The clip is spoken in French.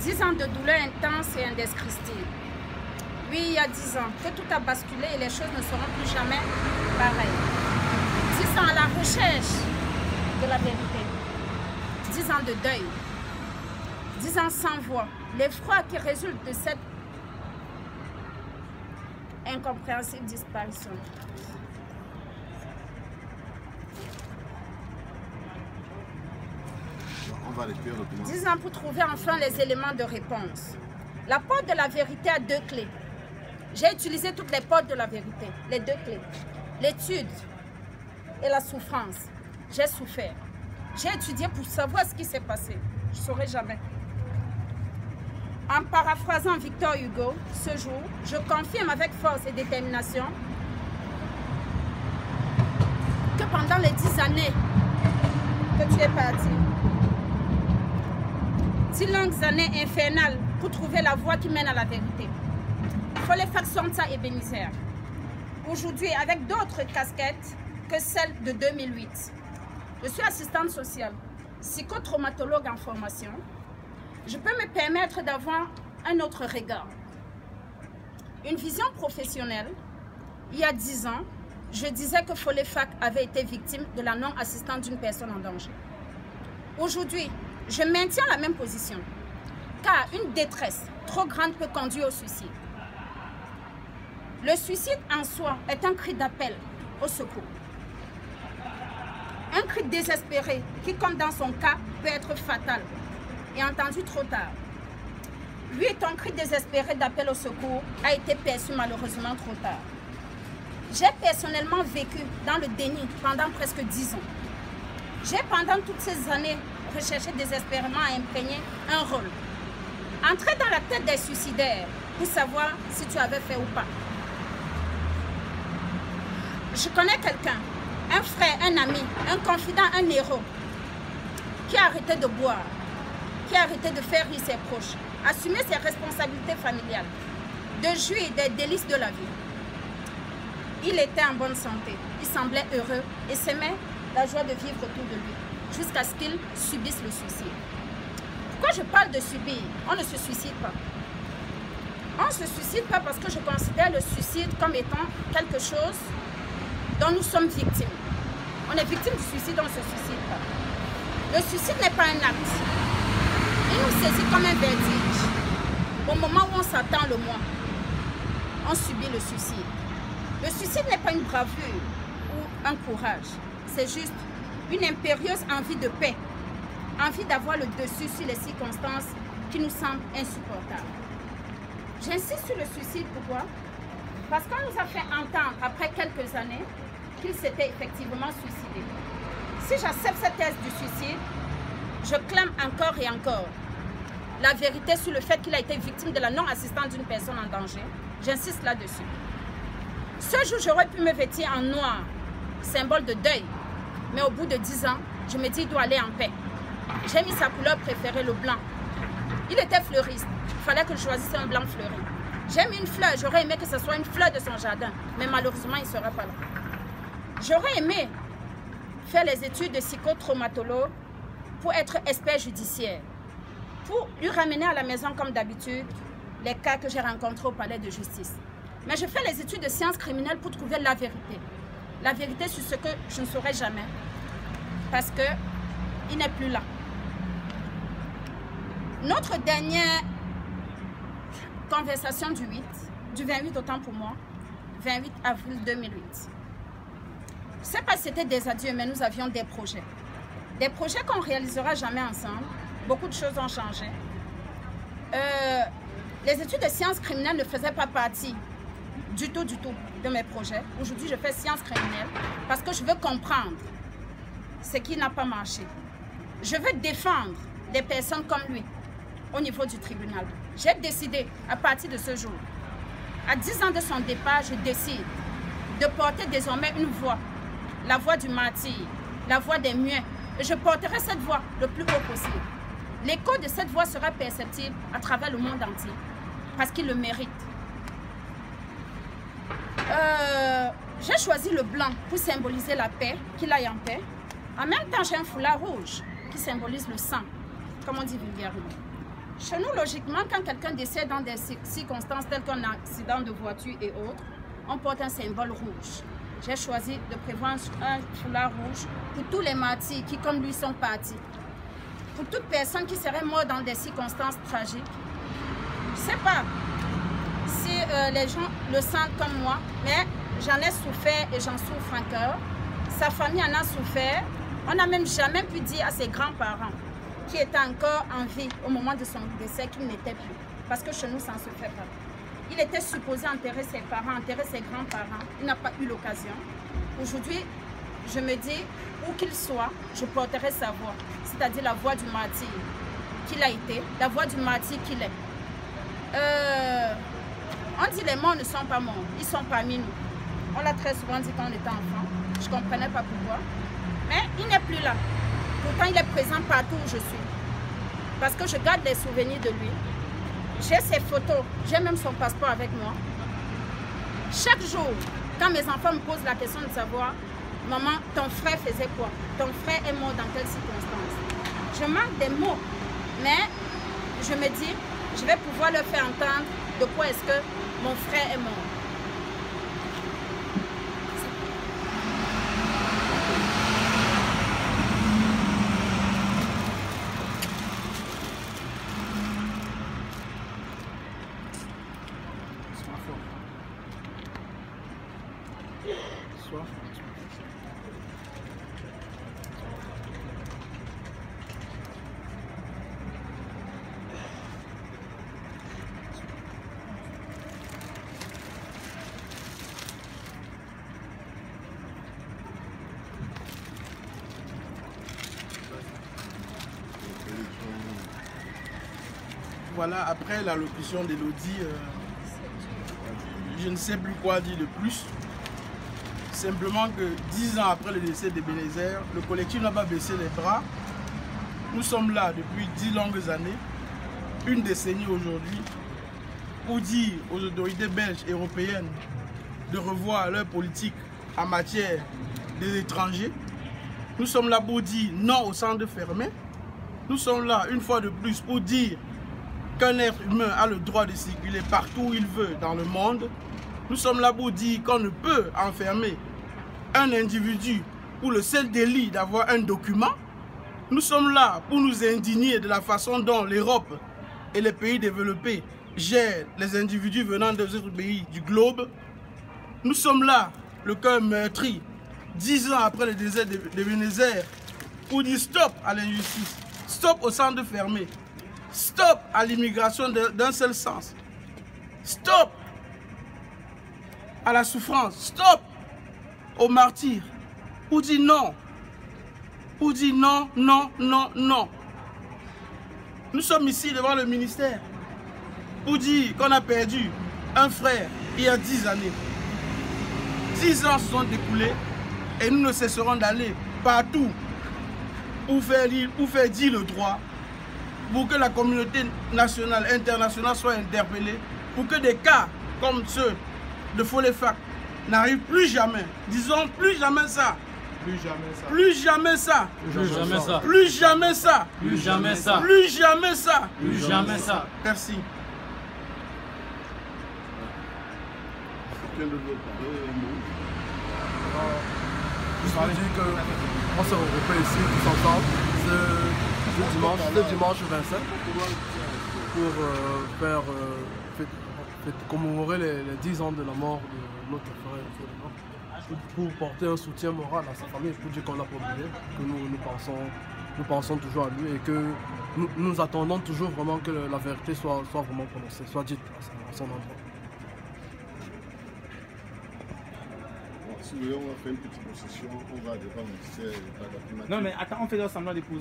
10 ans de douleur intense et indescriptible. Oui, il y a 10 ans que tout a basculé et les choses ne seront plus jamais pareilles. 10 ans à la recherche de la vérité. 10 ans de deuil. 10 ans sans voix. L'effroi qui résulte de cette incompréhensible disparition. On va l'écrire le document. 10 ans pour trouver enfin les éléments de réponse. La porte de la vérité a 2 clés. J'ai utilisé toutes les portes de la vérité, les 2 clés. L'étude et la souffrance. J'ai souffert. J'ai étudié pour savoir ce qui s'est passé. Je ne saurais jamais. En paraphrasant Victor Hugo, ce jour, je confirme avec force et détermination que pendant les 10 années que tu es parti, 10 longues années infernales pour trouver la voie qui mène à la vérité. Folefac Sonta et Bémisère. Aujourd'hui, avec d'autres casquettes que celle de 2008. Je suis assistante sociale, psychotraumatologue en formation. Je peux me permettre d'avoir un autre regard. Une vision professionnelle. Il y a 10 ans, je disais que Folefac avait été victime de la non-assistance d'une personne en danger. Aujourd'hui, je maintiens la même position, car une détresse trop grande peut conduire au suicide. Le suicide en soi est un cri d'appel au secours. Un cri désespéré qui, comme dans son cas, peut être fatal et entendu trop tard. Lui, ton cri désespéré d'appel au secours a été perçu malheureusement trop tard. J'ai personnellement vécu dans le déni pendant presque 10 ans. J'ai pendant toutes ces années recherché désespérément à imprégner un rôle. Entrer dans la tête des suicidaires pour savoir si tu avais fait ou pas. Je connais quelqu'un, un frère, un ami, un confident, un héros, qui a arrêté de boire, qui a arrêté de faire rire ses proches, assumer ses responsabilités familiales, de jouir des délices de la vie. Il était en bonne santé, il semblait heureux et s'aimait la joie de vivre autour de lui, jusqu'à ce qu'il subisse le suicide. Pourquoi je parle de subir? On ne se suicide pas. On ne se suicide pas parce que je considère le suicide comme étant quelque chose dont nous sommes victimes. On est victime du suicide, on ne se suicide pas. Le suicide n'est pas un acte. Il nous saisit comme un vertige. Au moment où on s'attend le moins, on subit le suicide. Le suicide n'est pas une bravure ou un courage. C'est juste une impérieuse envie de paix. Envie d'avoir le dessus sur les circonstances qui nous semblent insupportables. J'insiste sur le suicide, pourquoi? Parce qu'on nous a fait entendre, après quelques années, qu'il s'était effectivement suicidé. Si j'accepte cette thèse du suicide, je clame encore et encore la vérité sur le fait qu'il a été victime de la non-assistance d'une personne en danger. J'insiste là-dessus. Ce jour, j'aurais pu me vêtir en noir, symbole de deuil. Mais au bout de 10 ans, je me dis qu'il doit aller en paix. J'ai mis sa couleur préférée, le blanc. Il était fleuriste. Il fallait que je choisisse un blanc fleuri. J'ai mis une fleur. J'aurais aimé que ce soit une fleur de son jardin. Mais malheureusement, il ne sera pas là. J'aurais aimé faire les études de psychotraumatologue pour être expert judiciaire. Pour lui ramener à la maison, comme d'habitude, les cas que j'ai rencontrés au palais de justice. Mais je fais les études de sciences criminelles pour trouver la vérité. La vérité sur ce que je ne saurais jamais. Parce qu'il n'est plus là. Notre dernière conversation du 28 autant pour moi, 28 avril 2008. Je ne sais pas si c'était des adieux, mais nous avions des projets. Des projets qu'on ne réalisera jamais ensemble. Beaucoup de choses ont changé. Les études de sciences criminelles ne faisaient pas partie du tout de mes projets. Aujourd'hui, je fais sciences criminelles parce que je veux comprendre ce qui n'a pas marché. Je veux défendre des personnes comme lui au niveau du tribunal. J'ai décidé, à partir de ce jour, à 10 ans de son départ, je décide de porter désormais une voix, la voix du martyr, la voix des muets. Et je porterai cette voix le plus haut possible. L'écho de cette voix sera perceptible à travers le monde entier, parce qu'il le mérite. J'ai choisi le blanc pour symboliser la paix, qu'il aille en paix. En même temps, j'ai un foulard rouge qui symbolise le sang, comme on dit vulgairement. Chez nous, logiquement, quand quelqu'un décède dans des circonstances telles qu'un accident de voiture et autres, on porte un symbole rouge. J'ai choisi de prévoir un foulard rouge pour tous les martyrs qui, comme lui, sont partis. Pour toute personne qui serait morte dans des circonstances tragiques. Je ne sais pas si les gens le sentent comme moi, mais j'en ai souffert et j'en souffre encore. Sa famille en a souffert. On n'a même jamais pu dire à ses grands-parents qui étaient encore en vie au moment de son décès qu'il n'était plus. Parce que chez nous, ça ne se fait pas. Il était supposé enterrer ses parents, enterrer ses grands-parents. Il n'a pas eu l'occasion. Aujourd'hui, je me dis, où qu'il soit, je porterai sa voix. C'est-à-dire la voix du martyr qu'il a été, la voix du martyr qu'il est. On dit les morts ne sont pas morts, ils sont parmi nous. On l'a très souvent dit quand on était enfant. Je ne comprenais pas pourquoi. Mais il n'est plus là. Pourtant, il est présent partout où je suis. Parce que je garde des souvenirs de lui. J'ai ses photos, j'ai même son passeport avec moi. Chaque jour, quand mes enfants me posent la question de savoir, maman, ton frère faisait quoi? Ton frère est mort dans quelles circonstances? Je manque des mots, mais je me dis, je vais pouvoir leur faire entendre de quoi est-ce que mon frère est mort. Voilà, après l'allocution d'Elodie, je ne sais plus quoi dire de plus. Simplement que 10 ans après le décès d'Ebenezer, le collectif n'a pas baissé les bras. Nous sommes là depuis 10 longues années, une décennie aujourd'hui, pour dire aux autorités belges et européennes de revoir leur politique en matière des étrangers. Nous sommes là pour dire non au centre fermé. Nous sommes là, une fois de plus, pour dire qu'un être humain a le droit de circuler partout où il veut dans le monde. Nous sommes là pour dire qu'on ne peut enfermer un individu pour le seul délit d'avoir un document. Nous sommes là pour nous indigner de la façon dont l'Europe et les pays développés gèrent les individus venant des autres pays du globe. Nous sommes là, le cœur meurtri, 10 ans après le décès d'Ebenezer, pour dire stop à l'injustice, stop au centre fermé, stop à l'immigration d'un seul sens, stop à la souffrance, stop aux martyrs, pour dire non, non, non, non. Nous sommes ici devant le ministère pour dire qu'on a perdu un frère il y a 10 années. 10 ans se sont écoulés et nous ne cesserons d'aller partout pour faire dire le droit, pour que la communauté nationale, internationale soit interpellée, pour que des cas comme ceux de Folefac n'arrivent plus jamais. Disons plus jamais ça. Plus jamais ça. Plus jamais ça. Plus jamais ça. Plus jamais ça. Plus jamais ça. Plus jamais ça. Plus jamais ça. Merci. Quelqu'un veut parler un mot? Je veux dire qu'on se regroupe ici tous ensemble ce dimanche 25 pour commémorer les 10 ans de la mort de notre frère, pour porter un soutien moral à sa famille, pour dire qu'on l'a pas oublié, que nous pensons toujours à lui et que nous attendons toujours vraiment que la vérité soit vraiment prononcée, soit dite à son endroit. Si vous voulez, on va faire une petite procession, on va devant le ministère. Non mais attends, on fait semblant d'épouser.